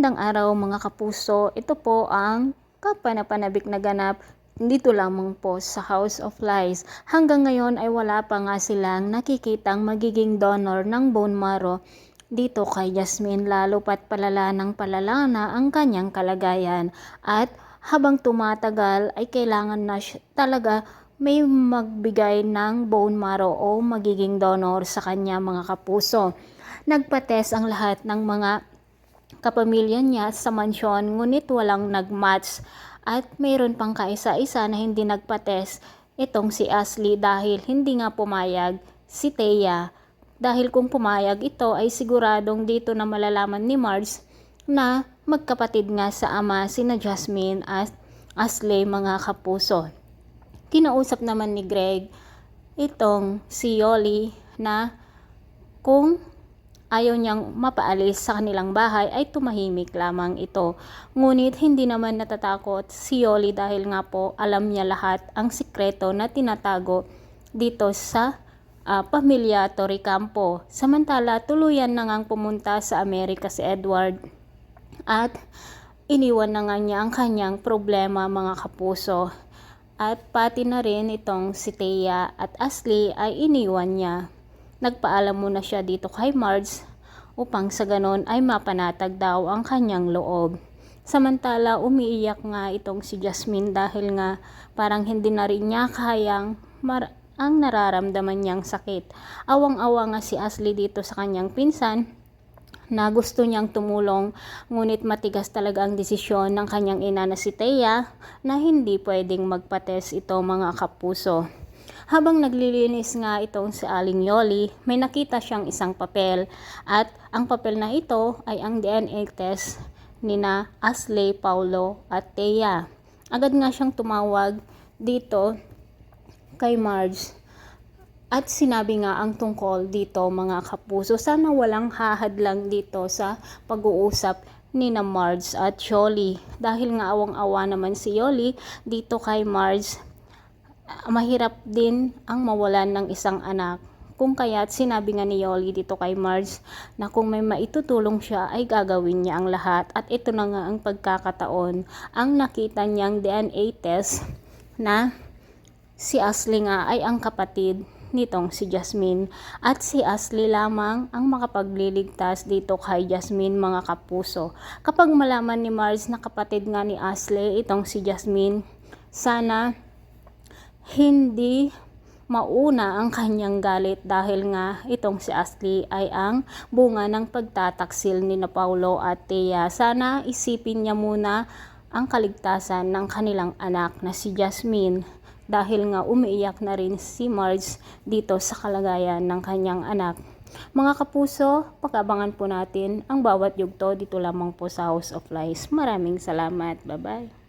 Magandang araw mga kapuso, ito po ang kapanapanabik na ganap dito lamang po sa House of Lies. Hanggang ngayon ay wala pa nga silang nakikitang magiging donor ng bone marrow dito kay Jasmine, lalo pat palala ng palala na ang kanyang kalagayan. At habang tumatagal ay kailangan na talaga may magbigay ng bone marrow o magiging donor sa kanya mga kapuso. Nagpa-test ang lahat ng mga kapamilya niya sa mansyon, ngunit walang nag-match at mayroon pang kaisa-isa na hindi nagpa-test itong si Ashley dahil hindi nga pumayag si Thea. Dahil kung pumayag ito ay siguradong dito na malalaman ni Marge na magkapatid nga sa ama sina Jasmine at Ashley mga kapuso. Kinausap naman ni Greg itong si Yoli na kung ayaw niyang mapaalis sa kanilang bahay ay tumahimik lamang ito. Ngunit hindi naman natatakot si Yoli dahil nga po alam niya lahat ang sikreto na tinatago dito sa pamilya Torrecampo. Samantala tuluyan na ngang pumunta sa Amerika si Edward at iniwan na nga niya ang kanyang problema mga kapuso. At pati na rin itong si Thea at Ashley ay iniwan niya. Nagpaalam muna siya dito kay Marge upang sa ganon ay mapanatag daw ang kanyang loob. Samantala umiiyak nga itong si Jasmine dahil nga parang hindi na rin niya kayang ang nararamdaman niyang sakit. Awang-awa nga si Ashley dito sa kanyang pinsan na gusto niyang tumulong, ngunit matigas talaga ang desisyon ng kanyang ina na si Thea na hindi pwedeng magpa-test ito mga kapuso. Habang naglilinis nga itong si Aling Yoli, may nakita siyang isang papel at ang papel na ito ay ang DNA test nina Ashley, Paulo at Thea. Agad nga siyang tumawag dito kay Marge at sinabi nga ang tungkol dito mga kapuso. Sana walang hahadlang dito sa pag-uusap ni na Marge at Yoli dahil nga awang-awa naman si Yoli dito kay Marge. Mahirap din ang mawalan ng isang anak. Kung kaya't sinabi nga ni Yoli dito kay Marge na kung may maitutulong siya ay gagawin niya ang lahat. At ito na nga ang pagkakataon, ang nakita niyang DNA test na si Ashley nga ay ang kapatid nitong si Jasmine. At si Ashley lamang ang makapagliligtas dito kay Jasmine mga kapuso. Kapag malaman ni Marge na kapatid nga ni Ashley itong si Jasmine, sana hindi mauna ang kanyang galit dahil nga itong si Ashley ay ang bunga ng pagtataksil ni na Paulo at Thea. Sana isipin niya muna ang kaligtasan ng kanilang anak na si Jasmine dahil nga umiiyak na rin si Marge dito sa kalagayan ng kanyang anak. Mga kapuso, pag-abangan po natin ang bawat yugto dito lamang po sa House of Lies. Maraming salamat. Bye-bye.